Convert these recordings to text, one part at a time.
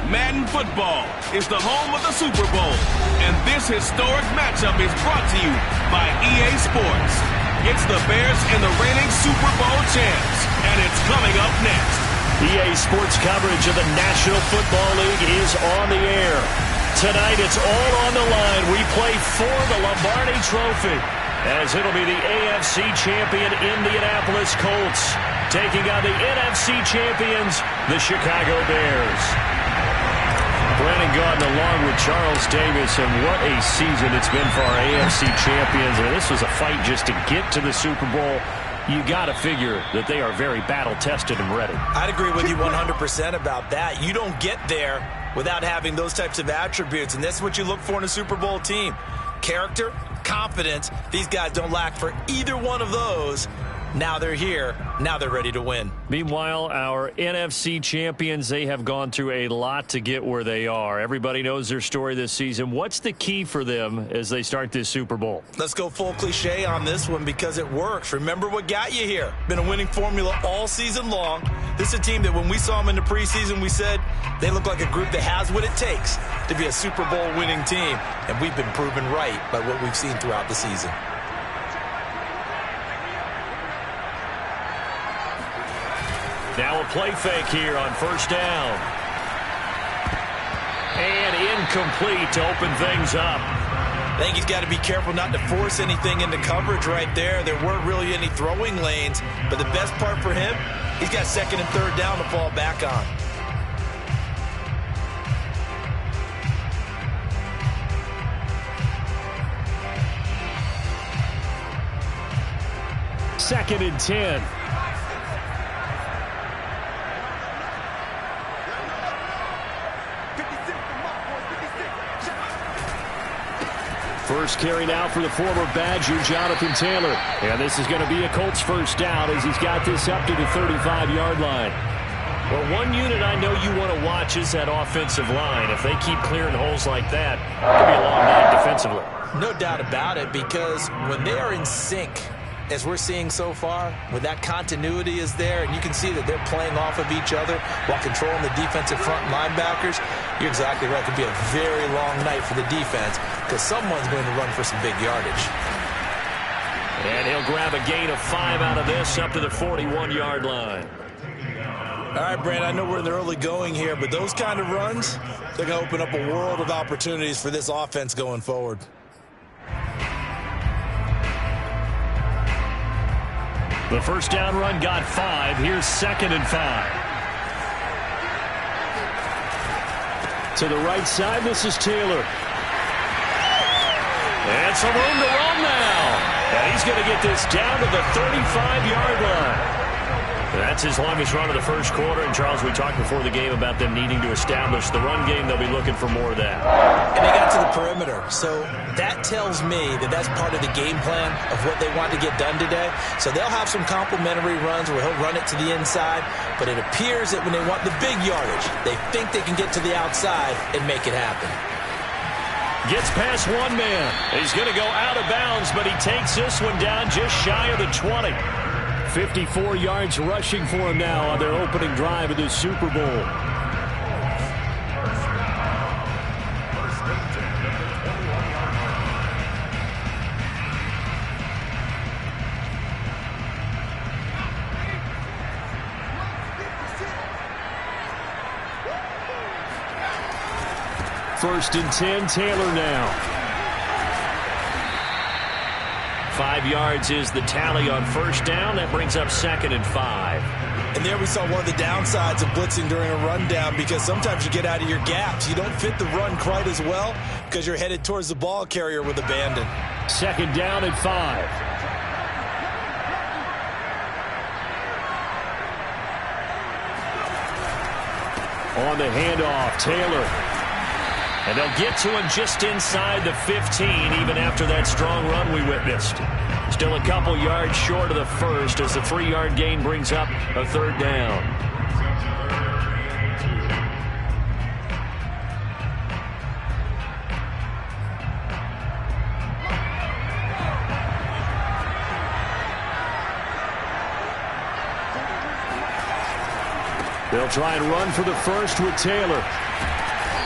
Madden Football is the home of the Super Bowl, and this historic matchup is brought to you by EA Sports. It's the Bears and the reigning Super Bowl champs, and it's coming up next. EA Sports coverage of the National Football League is on the air. Tonight, it's all on the line. We play for the Lombardi Trophy, as it'll be the AFC champion Indianapolis Colts taking on the NFC champions, the Chicago Bears. Brandon Gaudin along with Charles Davis, and what a season it's been for our AFC champions. And this was a fight just to get to the Super Bowl. You got to figure that they are very battle-tested and ready. I'd agree with you 100% about that. You don't get there without having those types of attributes, and that's what you look for in a Super Bowl team. Character, confidence. These guys don't lack for either one of those. Now they're here. Now they're ready to win. Meanwhile, our NFC champions, they have gone through a lot to get where they are. Everybody knows their story this season. What's the key for them as they start this Super Bowl? Let's go full cliche on this one because it works. Remember what got you here. Been a winning formula all season long. This is a team that when we saw them in the preseason, we said they look like a group that has what it takes to be a Super Bowl winning team. And we've been proven right by what we've seen throughout the season. Now a play fake here on first down. And incomplete to open things up. I think he's got to be careful not to force anything into coverage right there. There weren't really any throwing lanes. But the best part for him, he's got second and third down to fall back on. Second and 10. First carry now for the former Badger, Jonathan Taylor. And this is going to be a Colts first down as he's got this up to the 35-yard line. Well, one unit I know you want to watch is that offensive line. If they keep clearing holes like that, it could be a long night defensively. No doubt about it, because when they are in sync, as we're seeing so far, when that continuity is there, and you can see that they're playing off of each other while controlling the defensive front linebackers, you're exactly right. It could be a very long night for the defense because someone's going to run for some big yardage. And he'll grab a gain of 5 out of this up to the 41-yard line. All right, Brand, I know we're in the early going here, but those kind of runs, they're going to open up a world of opportunities for this offense going forward. The first down run got 5. Here's second and 5. To the right side, this is Taylor. And some room to run now. And he's going to get this down to the 35-yard line. That's his longest run of the first quarter. And, Charles, we talked before the game about them needing to establish the run game. They'll be looking for more of that. And they got to the perimeter. So that tells me that that's part of the game plan of what they want to get done today. So they'll have some complimentary runs where he'll run it to the inside. But it appears that when they want the big yardage, they think they can get to the outside and make it happen. Gets past one man. He's going to go out of bounds, but he takes this one down just shy of the 20. 54 yards rushing for him now on their opening drive of the Super Bowl. First and 10, Taylor now. 5 yards is the tally on first down. That brings up second and 5. And there we saw one of the downsides of blitzing during a rundown, because sometimes you get out of your gaps. You don't fit the run quite as well because you're headed towards the ball carrier with abandon. Second down and 5. On the handoff, Taylor. And they'll get to him just inside the 15, even after that strong run we witnessed. Still a couple yards short of the first as the 3-yard gain brings up a third down. They'll try and run for the first with Taylor.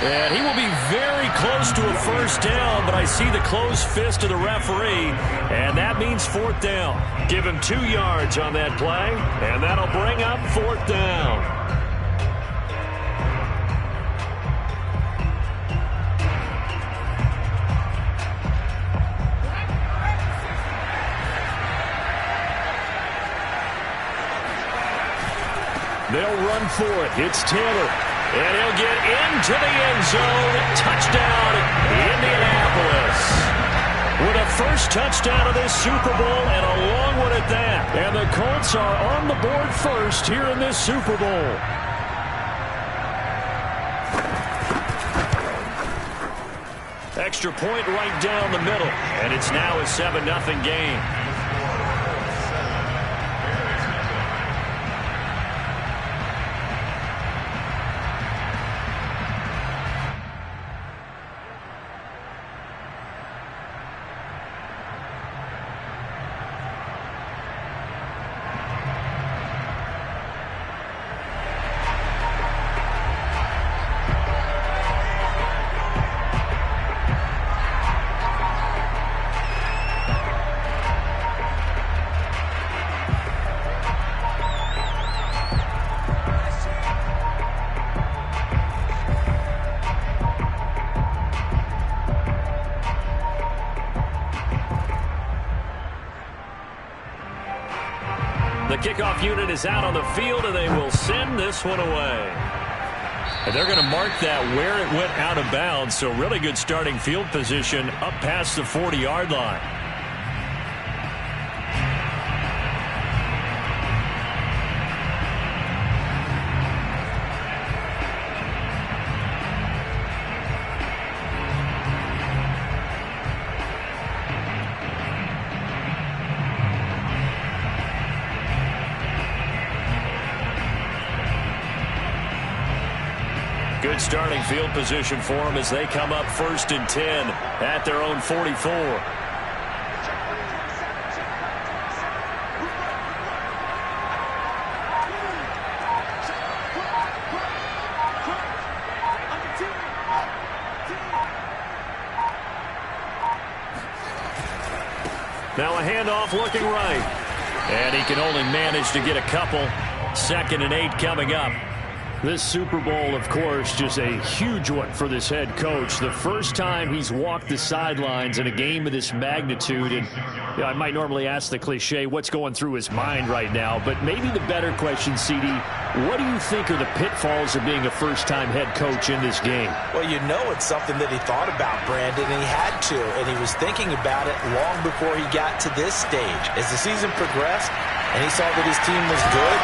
And he will be very close to a first down, but I see the closed fist of the referee, and that means fourth down. Give him 2 yards on that play, and that'll bring up fourth down. They'll run for it. It's Taylor. And he'll get into the end zone. Touchdown, Indianapolis. With a first touchdown of this Super Bowl and a long one at that. And the Colts are on the board first here in this Super Bowl. Extra point right down the middle. And it's now a 7-0 game. The kickoff unit is out on the field, and they will send this one away. And they're going to mark that where it went out of bounds, so really good starting field position up past the 40-yard line. Good starting field position for them as they come up 1st and 10 at their own 44. Now a handoff looking right. And he can only manage to get a couple. 2nd and 8 coming up. This Super Bowl, of course, just a huge one for this head coach. The first time he's walked the sidelines in a game of this magnitude. And you know, I might normally ask the cliche, what's going through his mind right now? But maybe the better question, CD, what do you think are the pitfalls of being a first-time head coach in this game? Well, you know it's something that he thought about, Brandon, and he had to. And he was thinking about it long before he got to this stage. As the season progressed, and he saw that his team was good,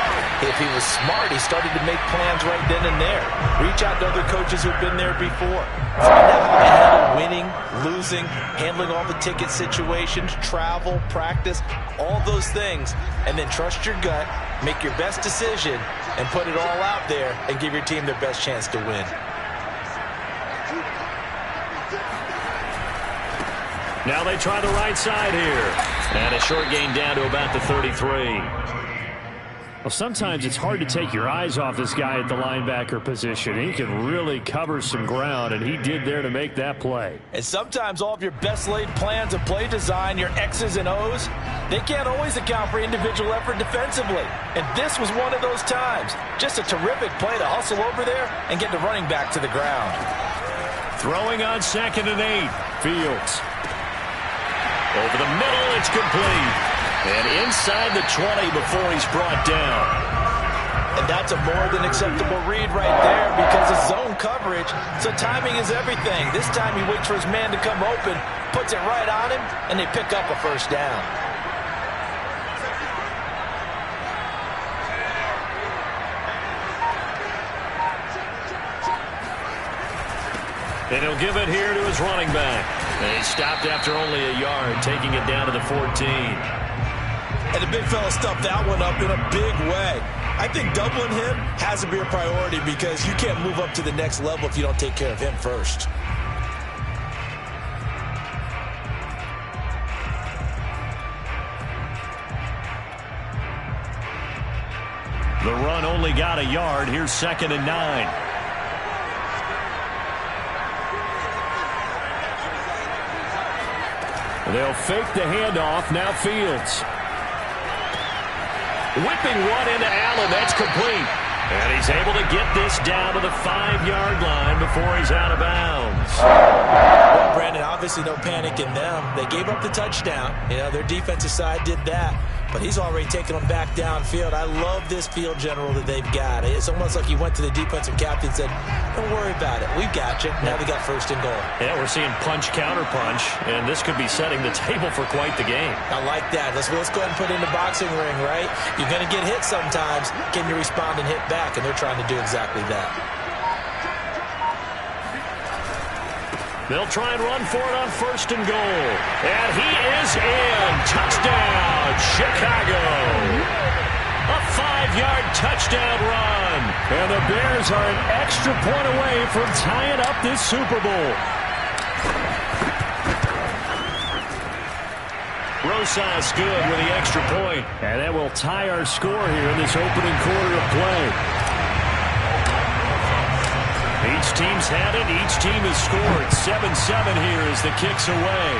if he was smart, he started to make plans right then and there. Reach out to other coaches who've been there before. Find out how to handle winning, losing, handling all the ticket situations, travel, practice, all those things. And then trust your gut, make your best decision, and put it all out there and give your team their best chance to win. Now they try the right side here. And a short gain down to about the 33. Well, sometimes it's hard to take your eyes off this guy at the linebacker position. He can really cover some ground, and he did there to make that play. And sometimes all of your best laid plans of play design, your X's and O's, they can't always account for individual effort defensively. And this was one of those times. Just a terrific play to hustle over there and get the running back to the ground. Throwing on 2nd and 8. Fields. Over the middle, it's complete. And inside the 20 before he's brought down. And that's a more than acceptable read right there because it's zone coverage, so timing is everything. This time he waits for his man to come open, puts it right on him, and they pick up a first down. And he'll give it here to his running back. And he stopped after only a yard, taking it down to the 14. And the big fella stuffed that one up in a big way. I think doubling him has to be a priority because you can't move up to the next level if you don't take care of him first. The run only got a yard. Here's 2nd and 9. They'll fake the handoff. Now Fields. Whipping one into Allen. That's complete. And he's able to get this down to the 5-yard line before he's out of bounds. Well, Brandon, obviously no panic in them. They gave up the touchdown. You know, their defensive side did that. But he's already taken them back downfield. I love this field general that they've got. It's almost like he went to the defensive captain and said, don't worry about it. We've got you. Now they got first and goal. Yeah, we're seeing punch, counter punch, and this could be setting the table for quite the game. I like that. Let's go ahead and put it in the boxing ring, right? You're going to get hit sometimes. Can you respond and hit back? And they're trying to do exactly that. They'll try and run for it on first and goal. And he is in. Touchdown, Chicago. A 5-yard touchdown run. And the Bears are an extra point away from tying up this Super Bowl. Rosas good with the extra point. And that will tie our score here in this opening quarter of play. Each team's had it. Each team has scored. 7-7 here as the kick's away.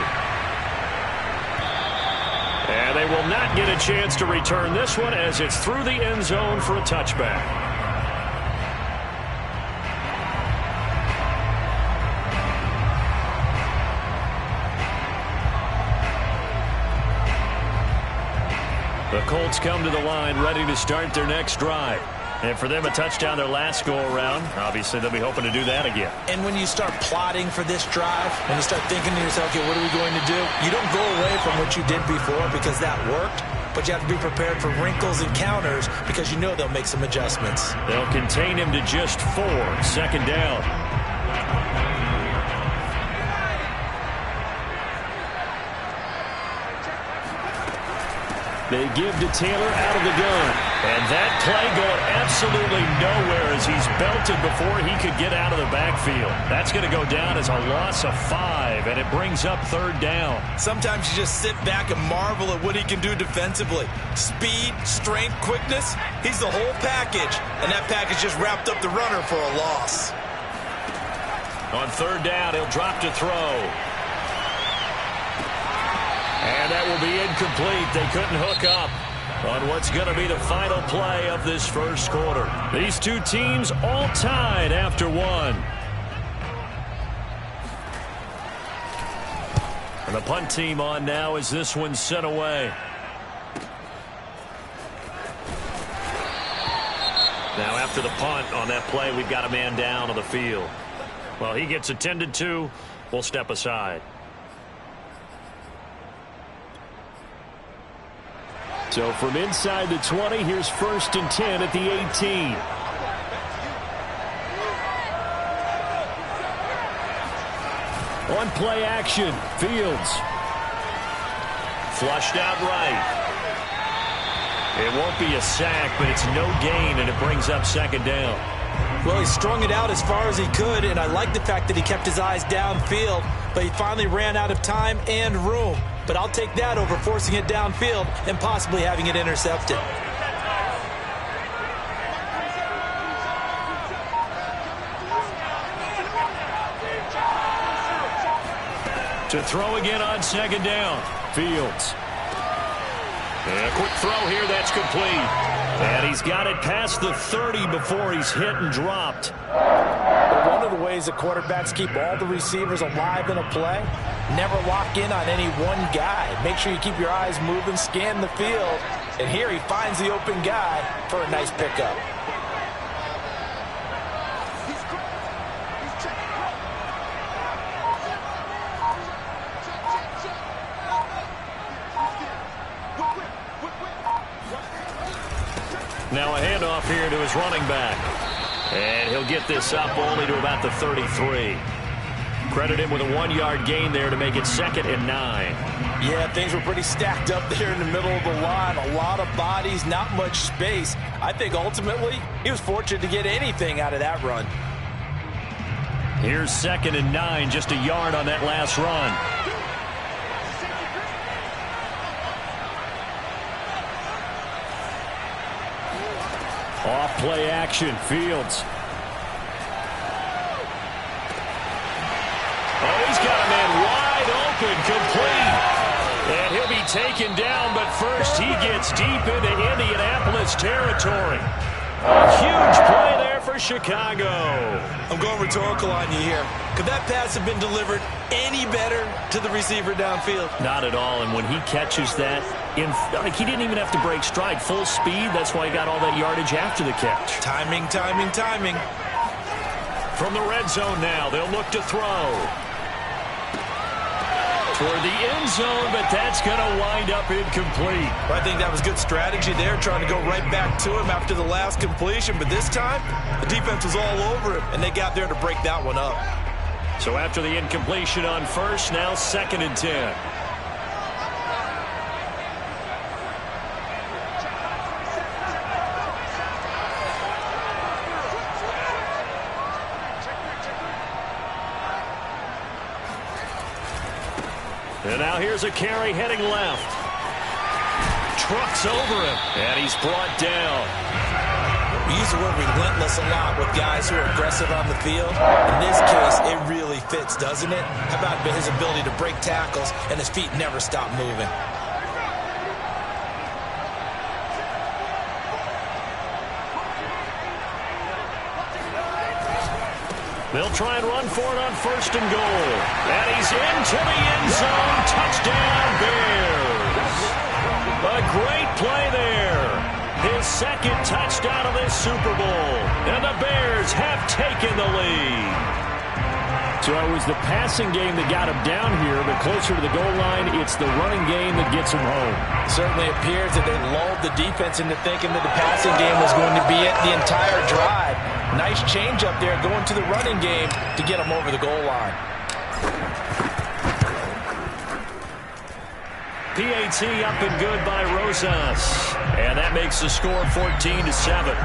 And they will not get a chance to return this one as it's through the end zone for a touchback. The Colts come to the line ready to start their next drive. And for them, a touchdown their last go-around. Obviously, they'll be hoping to do that again. And when you start plotting for this drive, when you start thinking to yourself, okay, what are we going to do? You don't go away from what you did before because that worked, but you have to be prepared for wrinkles and counters because you know they'll make some adjustments. They'll contain him to just 4. Second down. They give to Taylor out of the gun. And that play going absolutely nowhere as he's belted before he could get out of the backfield. That's going to go down as a loss of 5, and it brings up third down. Sometimes you just sit back and marvel at what he can do defensively. Speed, strength, quickness, he's the whole package. And that package just wrapped up the runner for a loss. On third down, he'll drop to throw. And that will be incomplete. They couldn't hook up on what's going to be the final play of this first quarter. These two teams all tied after 1. And the punt team on now as this one's sent away. Now after the punt on that play, we've got a man down on the field. Well, he gets attended to. We'll step aside. So from inside the 20, here's 1st and 10 at the 18. On play action, Fields. Flushed out right. It won't be a sack, but it's no gain, and it brings up second down. Well, he strung it out as far as he could, and I like the fact that he kept his eyes downfield, but he finally ran out of time and room. But I'll take that over forcing it downfield and possibly having it intercepted. To throw again on second down. Fields. And a quick throw here, that's complete. And he's got it past the 30 before he's hit and dropped. One of the ways that quarterbacks keep all the receivers alive in a play, never lock in on any one guy. Make sure you keep your eyes moving, scan the field. And here he finds the open guy for a nice pickup. Now a handoff here to his running back. And he'll get this up only to about the 33. Credit him with a 1-yard gain there to make it 2nd and 9. Yeah, things were pretty stacked up there in the middle of the line. A lot of bodies, not much space. I think ultimately he was fortunate to get anything out of that run. Here's 2nd and 9, just a yard on that last run. Off play action, Fields. Oh, he's got a man wide open, complete. first. He gets deep into Indianapolis territory. A huge play there for Chicago. I'm going rhetorical on you here. Could that pass have been delivered any better to the receiver downfield? Not at all, and when he catches that, he didn't even have to break stride. Full speed, that's why he got all that yardage after the catch. Timing, timing, timing. From the red zone now, they'll look to throw. Toward the end zone, but that's going to wind up incomplete. I think that was good strategy there, trying to go right back to him after the last completion. But this time, the defense was all over him, and they got there to break that one up. So after the incompletion on first, now 2nd and 10. And now here's a carry heading left. Trucks over him, and he's brought down. We use the word relentless a lot with guys who are aggressive on the field. In this case, it really fits, doesn't it? How about his ability to break tackles and his feet never stop moving? They'll try and run for it on 1st and goal. And he's into the end zone. Touchdown, Bears. A great play there. His 2nd touchdown of this Super Bowl. And the Bears have taken the lead. So it was the passing game that got him down here, but closer to the goal line, it's the running game that gets him home. It certainly appears that they lulled the defense into thinking that the passing game was going to be it the entire drive. Nice change up there going to the running game to get him over the goal line. PAT up and good by Rosas. And that makes the score 14-7.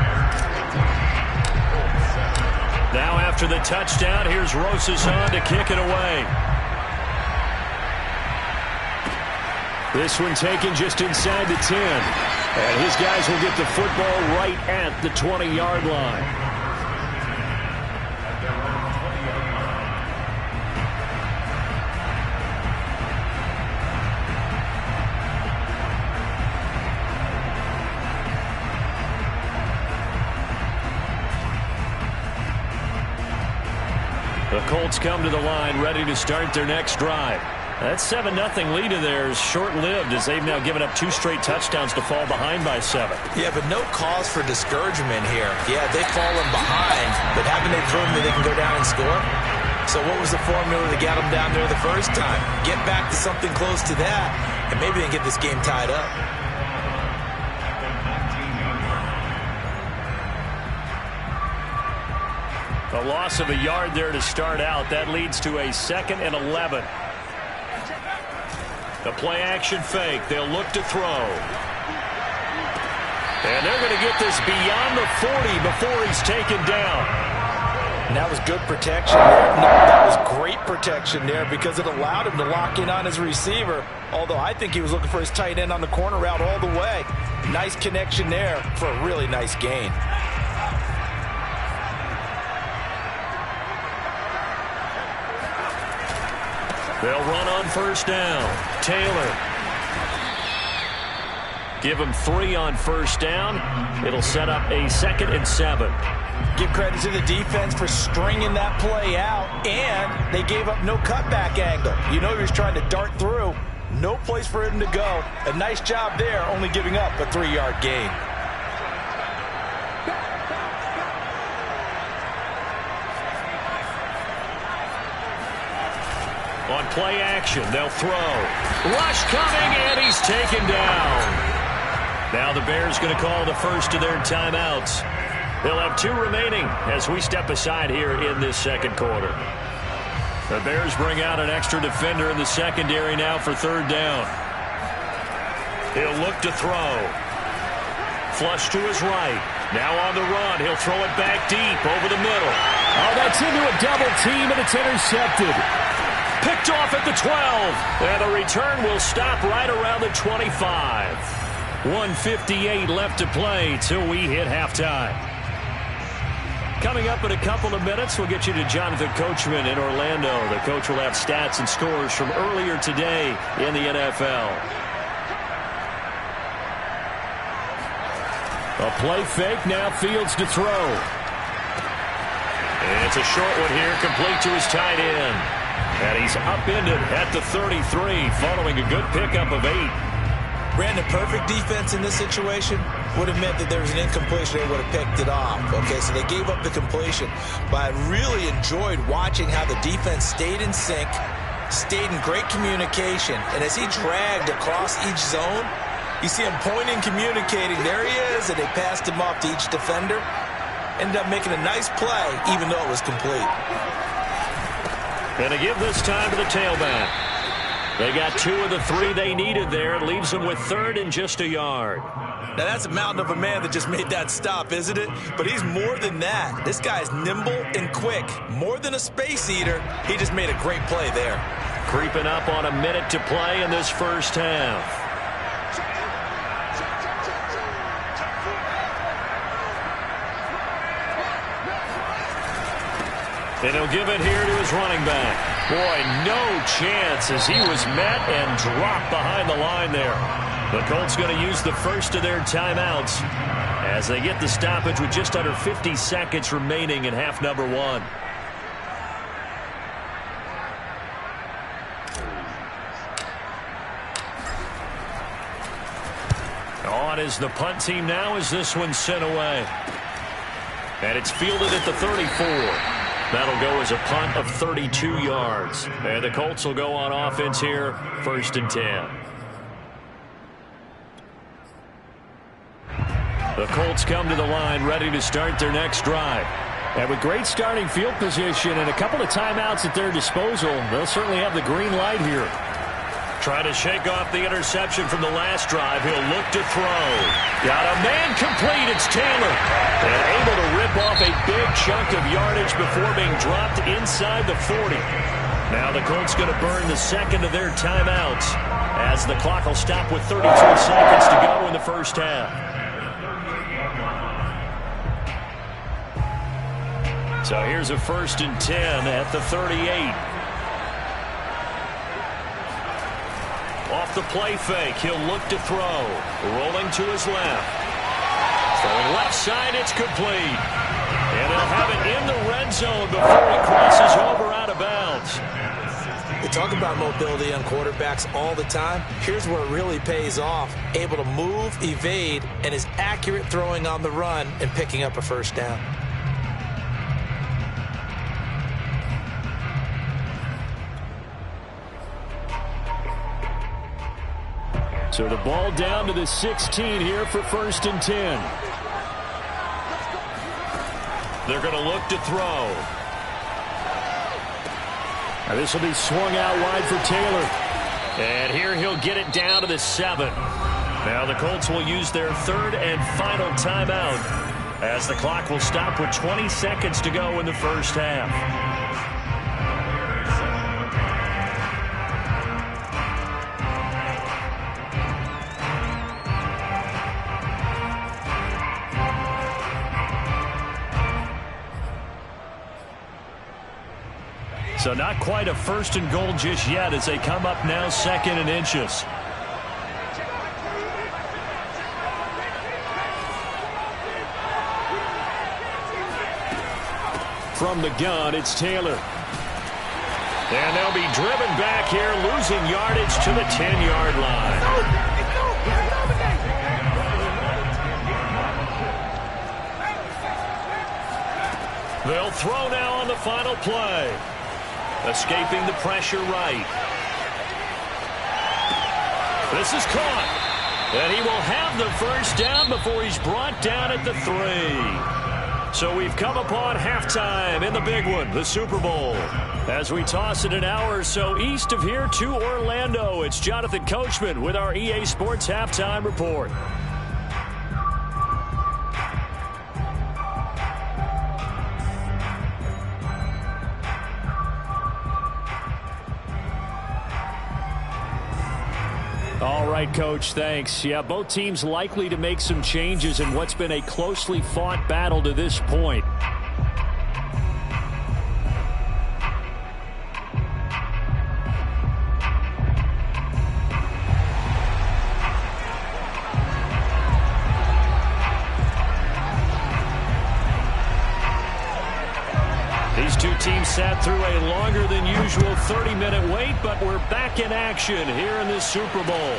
Now after the touchdown, here's Rosas on to kick it away. This one taken just inside the 10. And his guys will get the football right at the 20-yard line. The Colts come to the line ready to start their next drive. That 7-0 lead of theirs short-lived as they've now given up 2 straight touchdowns to fall behind by 7. Yeah, but no cause for discouragement here. Yeah, they've fallen behind, but haven't they proven that they can go down and score? So what was the formula to get them down there the first time? Get back to something close to that, and maybe they can get this game tied up. A loss of a yard there to start out. That leads to a 2nd and 11. The play action fake. They'll look to throw. And they're going to get this beyond the 40 before he's taken down. And that was good protection there. No, that was great protection there because it allowed him to lock in on his receiver. Although I think he was looking for his tight end on the corner route all the way. Nice connection there for a really nice gain. They'll run on 1st down. Taylor. Give him 3 on 1st down. It'll set up a 2nd and 7. Give credit to the defense for stringing that play out, and they gave up no cutback angle. You know he was trying to dart through. No place for him to go. A nice job there, only giving up a 3-yard gain. On play action, they'll throw. Rush coming, and he's taken down. Now the Bears going to call the first of their timeouts. They'll have 2 remaining as we step aside here in this 2nd quarter. The Bears bring out an extra defender in the secondary now for 3rd down. He'll look to throw. Flush to his right. Now on the run. He'll throw it back deep over the middle. Oh, that's into a double team, and it's intercepted. Picked off at the 12. And the return will stop right around the 25. 1:58 left to play till we hit halftime. Coming up in a couple of minutes, we'll get you to Jonathan Coachman in Orlando. The coach will have stats and scores from earlier today in the NFL. A play fake, now Fields to throw. And it's a short one here, complete to his tight end. And he's upended at the 33, following a good pickup of 8. Brandon, perfect defense in this situation would have meant that there was an incompletion. They would have picked it off. Okay, so they gave up the completion. But I really enjoyed watching how the defense stayed in sync, stayed in great communication. And as he dragged across each zone, you see him pointing, communicating. There he is, and they passed him off to each defender. Ended up making a nice play, even though it was complete. And to give this time to the tailback. They got 2 of the 3 they needed there. It leaves them with 3rd and just a yard. Now, that's a mountain of a man that just made that stop, isn't it? But he's more than that. This guy's nimble and quick. More than a space eater, he just made a great play there. Creeping up on a minute to play in this first half. And he'll give it here to his running back. Boy, no chance as he was met and dropped behind the line there. The Colts going to use the first of their timeouts as they get the stoppage with just under 50 seconds remaining in half number 1. On is the punt team now as this one's sent away. And it's fielded at the 34. That'll go as a punt of 32 yards. And the Colts will go on offense here, 1st and 10. The Colts come to the line ready to start their next drive. And with great starting field position and a couple of timeouts at their disposal, they'll certainly have the green light here. Trying to shake off the interception from the last drive. He'll look to throw. Got a man complete. It's Taylor. And able to rip off a big chunk of yardage before being dropped inside the 40. Now the Colts going to burn the second of their timeouts as the clock will stop with 32 seconds to go in the first half. So here's a 1st and 10 at the 38. Off the play fake, he'll look to throw. Rolling to his left. Throwing left side, it's complete. And he'll have it in the red zone before he crosses over out of bounds. We talk about mobility on quarterbacks all the time. Here's where it really pays off. Able to move, evade, and is accurate throwing on the run and picking up a first down. So the ball down to the 16 here for 1st and 10. They're going to look to throw. Now this will be swung out wide for Taylor. And here he'll get it down to the 7. Now the Colts will use their 3rd and final timeout as the clock will stop with 20 seconds to go in the first half. So not quite a 1st and goal just yet as they come up now 2nd and inches. From the gun, it's Taylor. And they'll be driven back here, losing yardage to the 10-yard line. They'll throw now on the final play. Escaping the pressure right. This is caught. And he will have the first down before he's brought down at the 3. So we've come upon halftime in the big one, the Super Bowl. As we toss it an hour or so east of here to Orlando, it's Jonathan Coachman with our EA Sports Halftime Report. All right, Coach, thanks. Yeah, both teams likely to make some changes in what's been a closely fought battle to this point. through a longer than usual 30-minute wait, but we're back in action here in this Super Bowl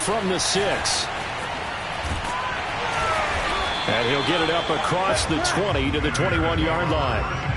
from the 6. And he'll get it up across the 20 to the 21-yard line.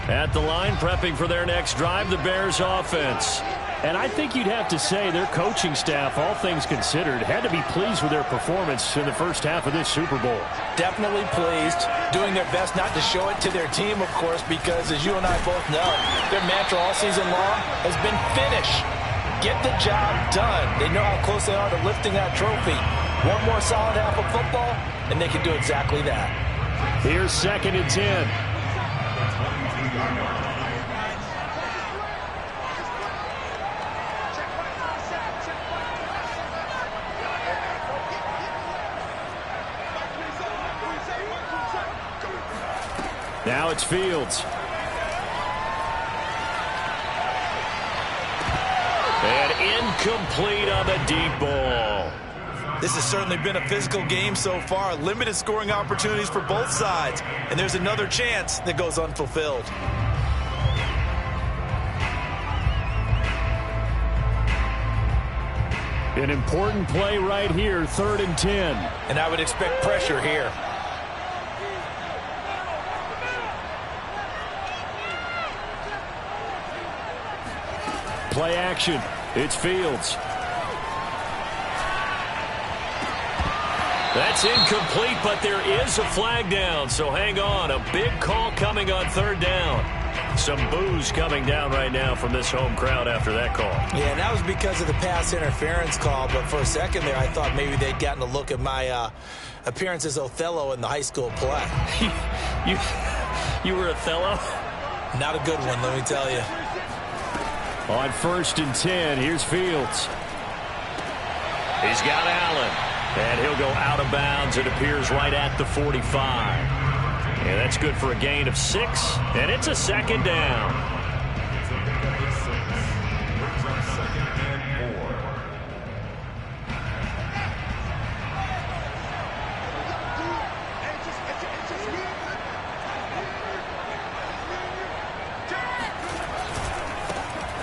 At the line, prepping for their next drive, the Bears offense. And I think you'd have to say their coaching staff, all things considered, had to be pleased with their performance in the first half of this Super Bowl. Definitely pleased, doing their best not to show it to their team, of course, because as you and I both know, their mantra all season long has been finish. Get the job done. They know how close they are to lifting that trophy. One more solid half of football, and they can do exactly that. Here's 2nd and 10. Now it's Fields. And incomplete on the deep ball. This has certainly been a physical game so far. Limited scoring opportunities for both sides. And there's another chance that goes unfulfilled. An important play right here, 3rd and 10. And I would expect pressure here. Play action. It's Fields. That's incomplete, but there is a flag down, so hang on. A big call coming on 3rd down. Some boos coming down right now from this home crowd after that call. Yeah, and that was because of the pass interference call, but for a second there, I thought maybe they'd gotten a look at my appearance as Othello in the high school play. You were Othello? Not a good one, let me tell you. On 1st and 10, here's Fields. He's got Allen. And he'll go out of bounds. It appears right at the 45. And that's good for a gain of 6. And it's a 2nd down.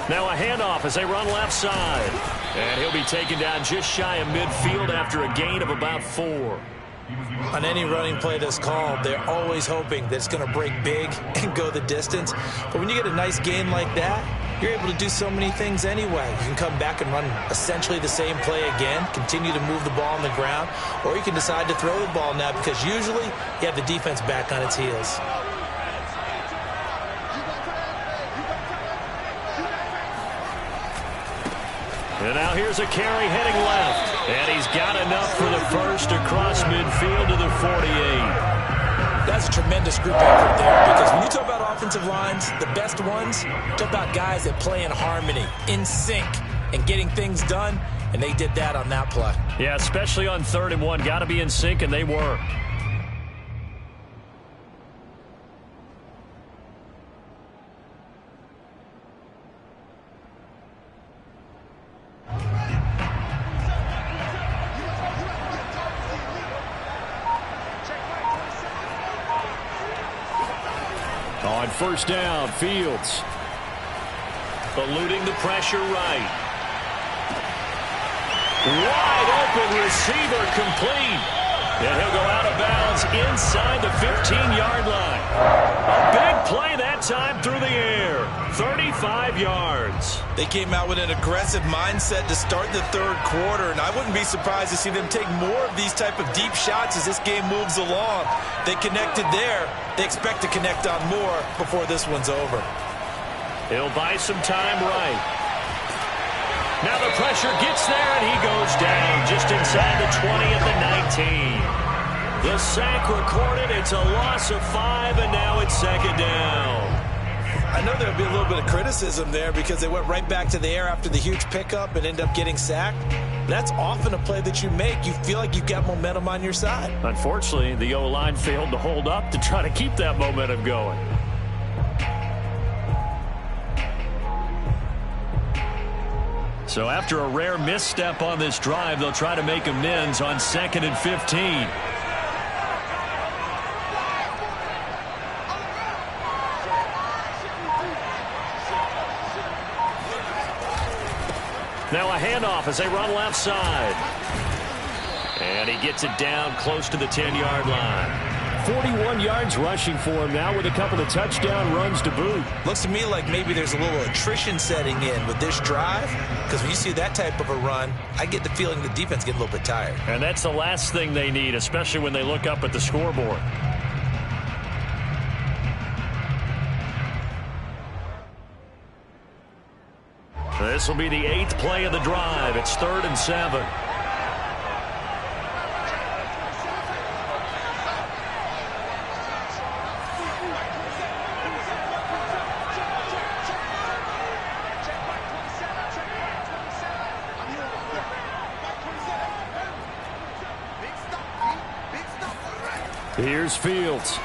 Now a handoff as they run left side. And he'll be taken down just shy of midfield after a gain of about 4. On any running play that's called, they're always hoping that it's going to break big and go the distance. But when you get a nice gain like that, you're able to do so many things anyway. You can come back and run essentially the same play again, continue to move the ball on the ground, or you can decide to throw the ball now because usually you have the defense back on its heels. And now here's a carry heading left. And he's got enough for the first across midfield to the 48. That's a tremendous group effort there because when you talk about offensive lines, the best ones, talk about guys that play in harmony, in sync, and getting things done, and they did that on that play. Yeah, especially on 3rd and 1. Got to be in sync, and they were. On 1st down, Fields. Eluding the pressure right. Wide open receiver complete. And he'll go out of bounds inside the 15-yard line. A big play that time through the air. 35 yards. They came out with an aggressive mindset to start the 3rd quarter, and I wouldn't be surprised to see them take more of these type of deep shots as this game moves along. They connected there. They expect to connect on more before this one's over. He'll buy some time right. Now the pressure gets there, and he goes down just inside the 20 at the 19. The sack recorded. It's a loss of 5, and now it's 2nd down. I know there'll be a little bit of criticism there because they went right back to the air after the huge pickup and ended up getting sacked. That's often a play that you make. You feel like you've got momentum on your side. Unfortunately, the O-line failed to hold up to try to keep that momentum going. So after a rare misstep on this drive, they'll try to make amends on 2nd and 15. Now a handoff as they run left side. And he gets it down close to the 10-yard line. 41 yards rushing for him now with a couple of touchdown runs to boot. Looks to me like maybe there's a little attrition setting in with this drive, because when you see that type of a run, I get the feeling the defense gets a little bit tired. And that's the last thing they need, especially when they look up at the scoreboard. This will be the 8th play of the drive. It's 3rd and 7. Here's Fields.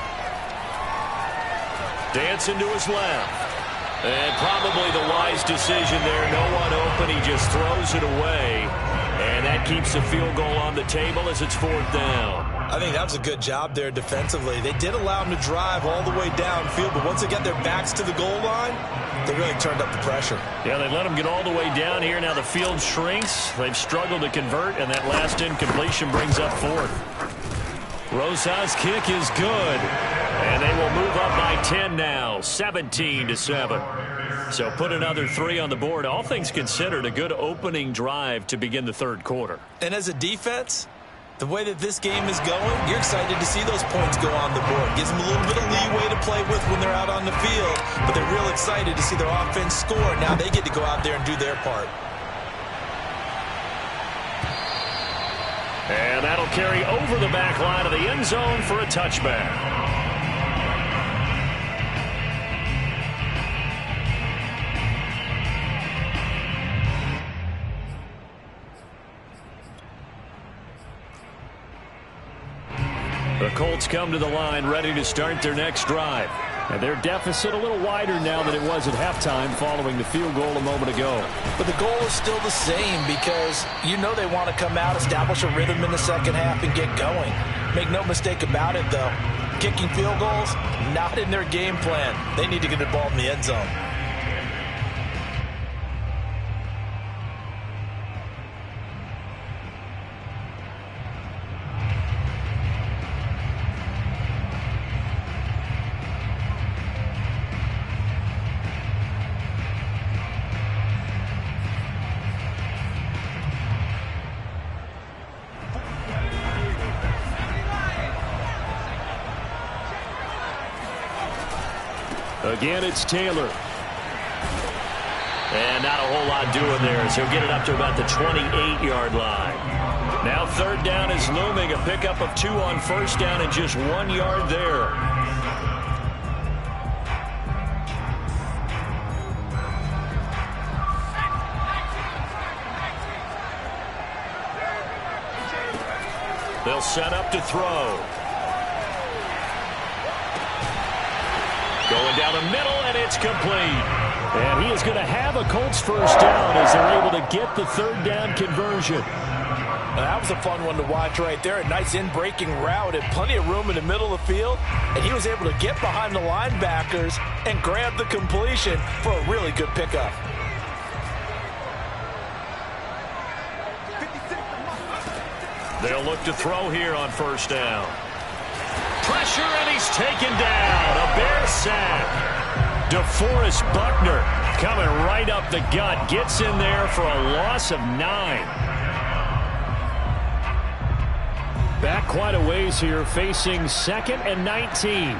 Dancing to his left. And probably the wise decision there. No one open. He just throws it away. And that keeps the field goal on the table as it's 4th down. I think that was a good job there defensively. They did allow him to drive all the way downfield, but once they got their backs to the goal line, they really turned up the pressure. Yeah, they let him get all the way down here. Now the field shrinks. They've struggled to convert, and that last incompletion brings up 4th. Rosa's kick is good, and they will move up by 10 now, 17-7. So put another 3 on the board. All things considered, a good opening drive to begin the 3rd quarter. And as a defense, the way that this game is going, you're excited to see those points go on the board. Gives them a little bit of leeway to play with when they're out on the field, but they're real excited to see their offense score. Now they get to go out there and do their part. And that'll carry over the back line of the end zone for a touchback. The Colts come to the line ready to start their next drive. And their deficit a little wider now than it was at halftime following the field goal a moment ago. But the goal is still the same, because you know they want to come out, establish a rhythm in the second half, and get going. Make no mistake about it, though. Kicking field goals, not in their game plan. They need to get the ball in the end zone. Again, it's Taylor. And not a whole lot doing there, so he'll get it up to about the 28-yard line. Now 3rd down is looming. A pickup of 2 on 1st down and just 1 yard there. They'll set up to throw. Going down the middle, and it's complete. And he is going to have a Colts 1st down as they're able to get the 3rd down conversion. That was a fun one to watch right there. A nice in-breaking route and plenty of room in the middle of the field. And he was able to get behind the linebackers and grab the completion for a really good pickup. They'll look to throw here on 1st down. Pressure, and he's taken down. A Bear sack. DeForest Buckner coming right up the gut. Gets in there for a loss of 9. Back quite a ways here, facing 2nd and 19.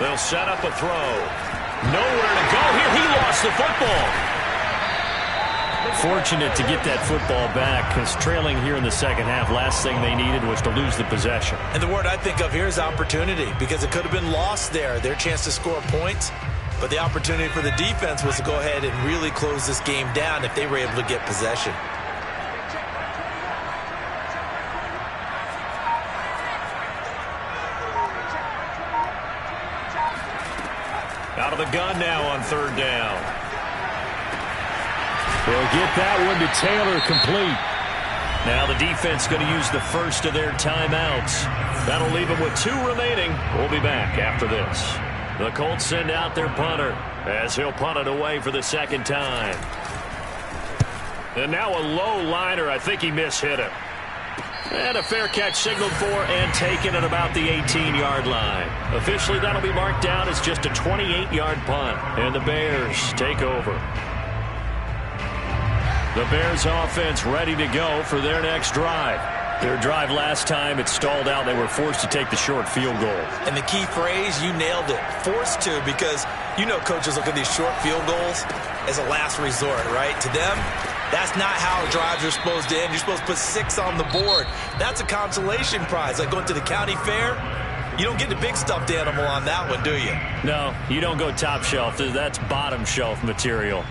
They'll set up a throw. Nowhere to go here. He lost the football. Fortunate to get that football back, because trailing here in the second half, last thing they needed was to lose the possession. And the word I think of here is opportunity, because it could have been lost there, their chance to score points. But the opportunity for the defense was to go ahead and really close this game down if they were able to get possession. Out of the gun now on third down. They'll get that one to Taylor, complete. Now the defense going to use the first of their timeouts. That'll leave them with 2 remaining. We'll be back after this. The Colts send out their punter as he'll punt it away for the second time. And now a low liner. I think he mishit him. And a fair catch signaled for and taken at about the 18-yard line. Officially, that'll be marked down as just a 28-yard punt. And the Bears take over. The Bears offense ready to go for their next drive. Their drive last time, it stalled out. They were forced to take the short field goal. And the key phrase, you nailed it, forced to, because you know coaches look at these short field goals as a last resort, right? To them, that's not how drives are supposed to end. You're supposed to put 6 on the board. That's a consolation prize. Like going to the county fair, you don't get the big stuffed animal on that one, do you? No, you don't go top shelf. That's bottom shelf material.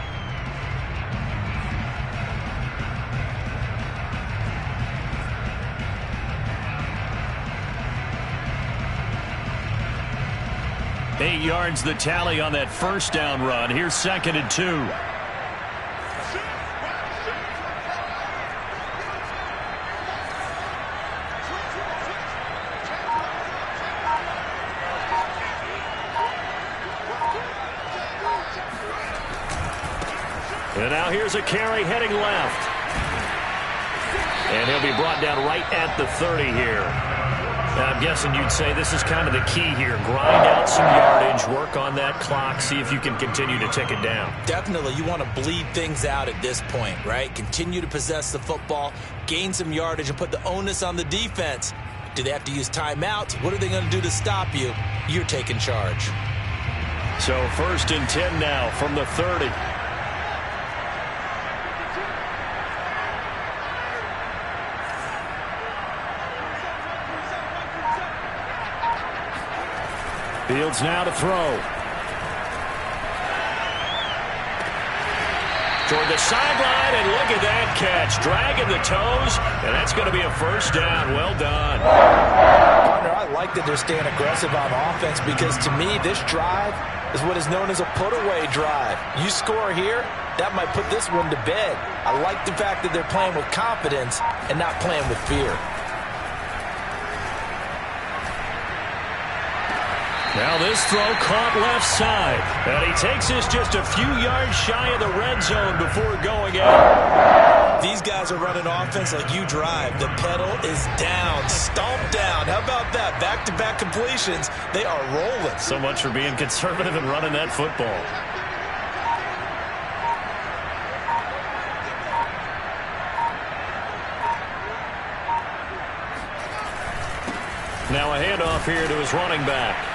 Eight yards the tally on that first down run. Here's 2nd and 2. And now here's a carry heading left. And he'll be brought down right at the 30 here. I'm guessing you'd say this is kind of the key here. Grind out some yardage, work on that clock, see if you can continue to tick it down. Definitely, you want to bleed things out at this point, right? Continue to possess the football, gain some yardage, and put the onus on the defense. Do they have to use timeouts? What are they going to do to stop you? You're taking charge. So 1st and 10 now from the 30. Fields now to throw. Toward the sideline, and look at that catch. Dragging the toes, and that's going to be a first down. Well done. Partner, I like that they're staying aggressive on offense because, to me, this drive is what is known as a put-away drive. You score here, that might put this one to bed. I like the fact that they're playing with confidence and not playing with fear. Now this throw caught left side. And he takes this just a few yards shy of the red zone before going out. These guys are running offense like you drive. The pedal is down, stomped down. How about that? Back-to-back completions. They are rolling. So much for being conservative and running that football. Now a handoff here to his running back.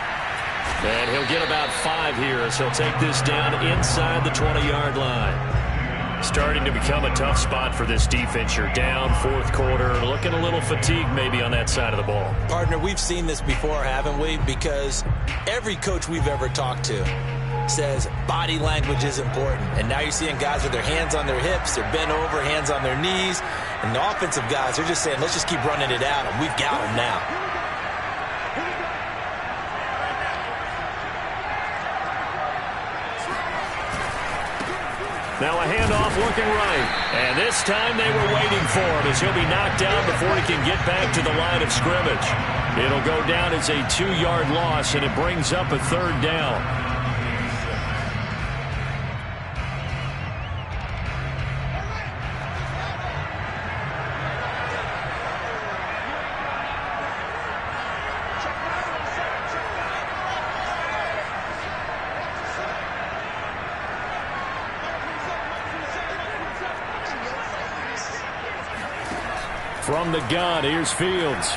And he'll get about 5 here as he'll take this down inside the 20-yard line. Starting to become a tough spot for this defense. You're down 4th quarter, looking a little fatigued maybe on that side of the ball. Partner, we've seen this before, haven't we? Because every coach we've ever talked to says body language is important. And now you're seeing guys with their hands on their hips, they're bent over, hands on their knees. And the offensive guys, they're just saying, let's just keep running it out, and we've got them now. Now a handoff looking right. And this time they were waiting for him as he'll be knocked down before he can get back to the line of scrimmage. It'll go down as a 2-yard loss, and it brings up a 3rd down. From the gun, here's Fields.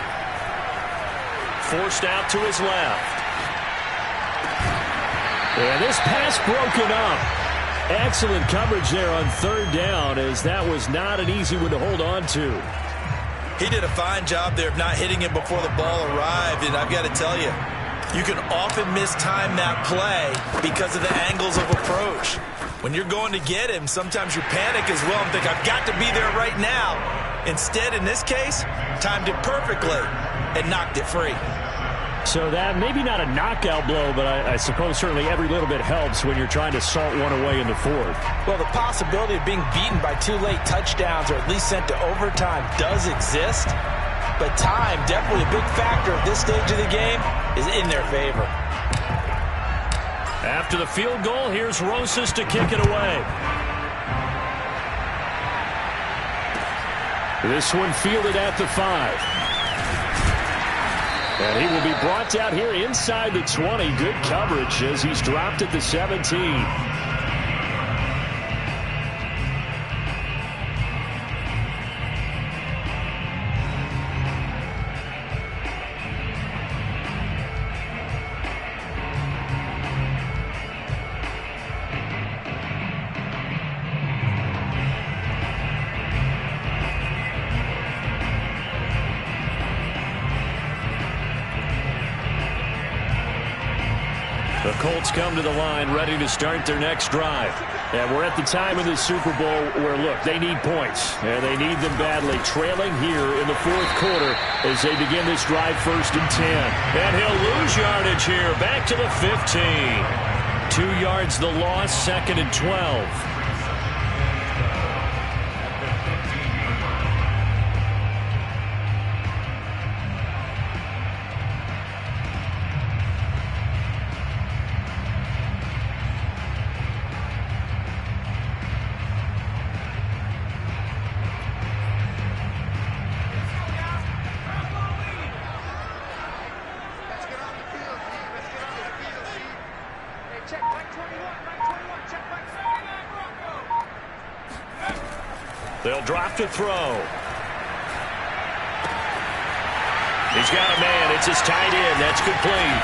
Forced out to his left. And this pass broken up. Excellent coverage there on 3rd down, as that was not an easy one to hold on to. He did a fine job there of not hitting him before the ball arrived, and I've got to tell you, you can often mistime that play because of the angles of approach. When you're going to get him, sometimes you panic as well and think, I've got to be there right now. Instead, in this case, timed it perfectly and knocked it free. So that maybe not a knockout blow, but I suppose certainly every little bit helps when you're trying to salt one away in the fourth. Well, the possibility of being beaten by 2 late touchdowns or at least sent to overtime does exist, but time, definitely a big factor at this stage of the game, is in their favor. After the field goal, here's Rosas to kick it away. This one fielded at the 5. And he will be brought down here inside the 20. Good coverage as he's dropped at the 17. The Colts come to the line ready to start their next drive. And we're at the time of the Super Bowl where, look, they need points. And they need them badly. Trailing here in the fourth quarter as they begin this drive 1st and 10. And he'll lose yardage here. Back to the 15. 2 yards the loss, 2nd and 12. They'll drop to throw. He's got a man. It's his tight end. That's complete.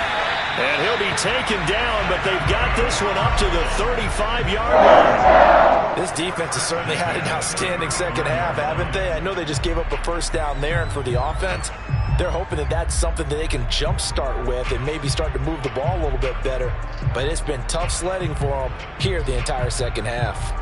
And he'll be taken down, but they've got this one up to the 35-yard line. This defense has certainly had an outstanding second half, haven't they? I know they just gave up a first down there, and for the offense, they're hoping that that's something that they can jumpstart with and maybe start to move the ball a little bit better. But it's been tough sledding for them here the entire second half.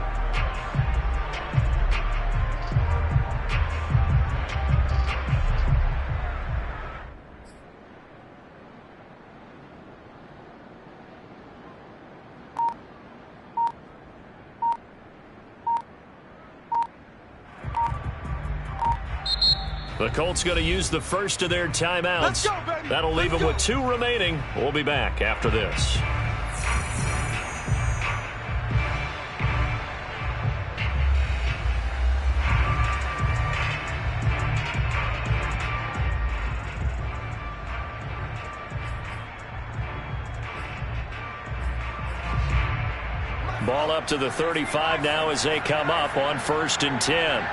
The Colts going to use the first of their timeouts. That'll leave them with 2 remaining. We'll be back after this. Ball up to the 35 now as they come up on 1st and 10.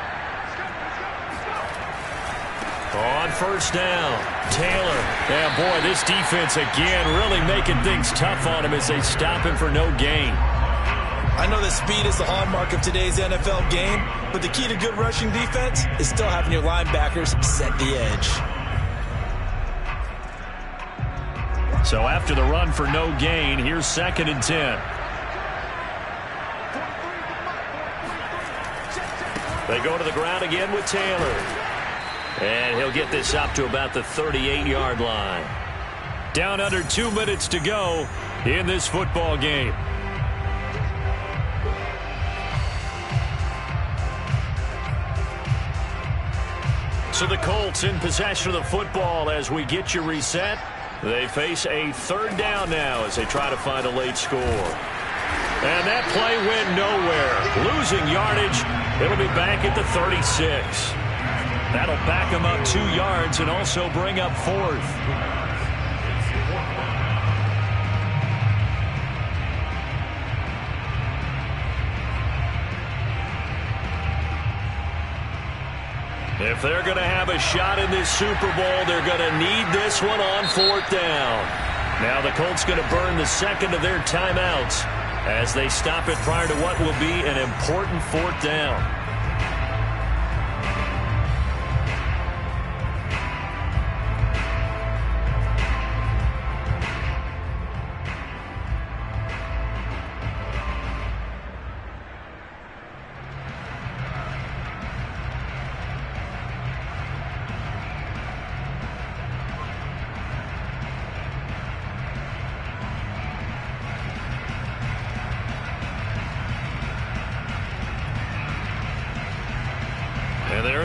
On first down, Taylor. And boy, this defense again really making things tough on him as they stop him for no gain. I know that speed is the hallmark of today's NFL game, but the key to good rushing defense is still having your linebackers set the edge. So after the run for no gain, here's 2nd and 10. They go to the ground again with Taylor. And he'll get this up to about the 38-yard line. Down under 2 minutes to go in this football game. So the Colts in possession of the football as we get you reset. They face a 3rd down now as they try to find a late score. And that play went nowhere. Losing yardage. It'll be back at the 36. That'll back him up 2 yards and also bring up 4th. If they're going to have a shot in this Super Bowl, they're going to need this one on 4th down. Now the Colts going to burn the 2nd of their timeouts as they stop it prior to what will be an important 4th down.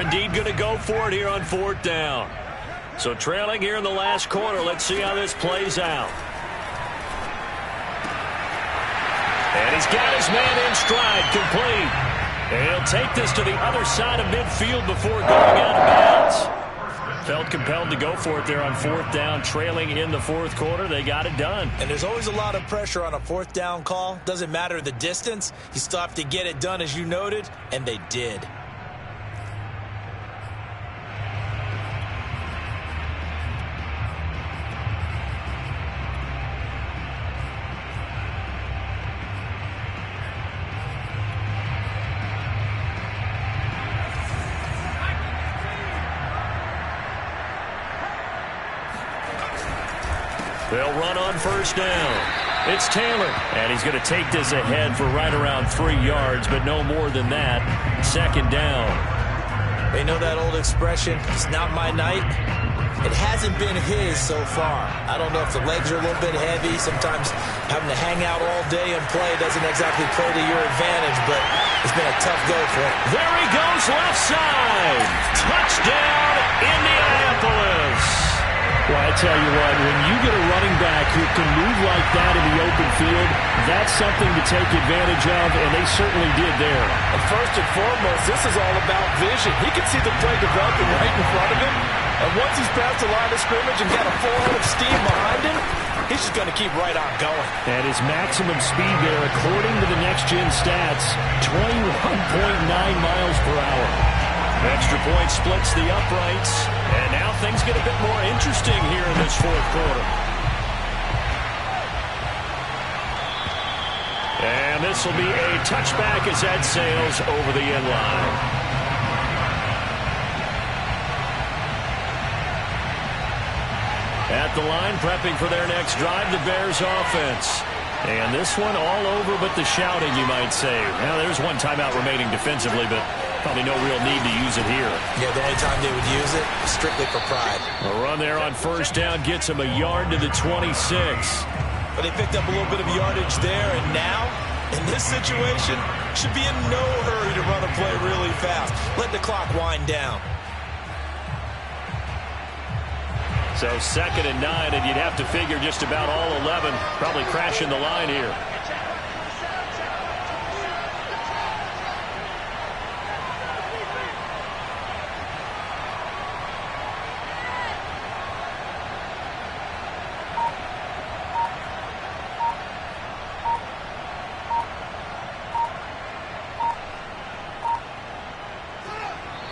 indeed going to go for it here on 4th down. So trailing here in the last quarter. Let's see how this plays out. And he's got his man in stride, complete. And he'll take this to the other side of midfield before going out of bounds. Felt compelled to go for it there on 4th down, trailing in the 4th quarter. They got it done. And there's always a lot of pressure on a 4th down call. Doesn't matter the distance. You still have to get it done, as you noted, and they did. They'll run on 1st down. It's Taylor, and he's going to take this ahead for right around 3 yards, but no more than that. 2nd down. They know that old expression, it's not my night. It hasn't been his so far. I don't know if the legs are a little bit heavy. Sometimes having to hang out all day and play doesn't exactly play to your advantage, but it's been a tough go for him. There he goes, left side. Touchdown, Indianapolis. Well, I tell you what, when you get a running back who can move like that in the open field, that's something to take advantage of, and they certainly did there. And first and foremost, this is all about vision. He can see the play developing right in front of him, and once he's past the line of scrimmage and got a full head of steam behind him, he's just going to keep right on going. And his maximum speed there, according to the next-gen stats, 21.9 miles per hour. Extra point splits the uprights, and now things get a bit more interesting here in this 4th quarter. And this will be a touchback as that sails over the end line. At the line, prepping for their next drive, the Bears offense. And this one all over but the shouting, you might say. Now, there's one timeout remaining defensively, but probably no real need to use it here. Yeah, the only time they would use it is strictly for pride. A run there on 1st down gets him a yard to the 26. But they picked up a little bit of yardage there, and now, in this situation, should be in no hurry to run a play really fast. Let the clock wind down. So 2nd and 9, and you'd have to figure just about all 11 probably crashing the line here.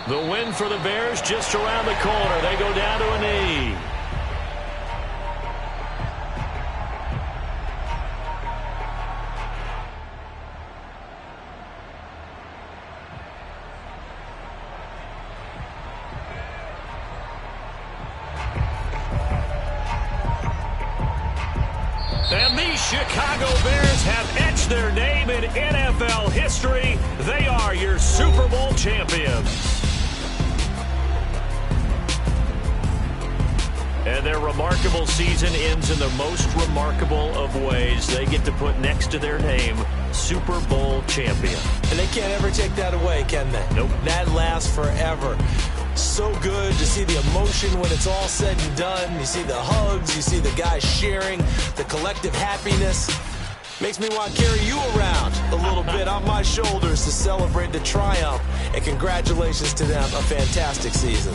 The win for the Bears just around the corner. They go down to a knee. And the Chicago Bears have etched their name in NFL history. They are your Super Bowl champions. And their remarkable season ends in the most remarkable of ways. They get to put next to their name, Super Bowl champion. And they can't ever take that away, can they? Nope. That lasts forever. So good to see the emotion when it's all said and done. You see the hugs, you see the guys sharing, the collective happiness. Makes me want to carry you around a little bit on my shoulders to celebrate the triumph. And congratulations to them, a fantastic season.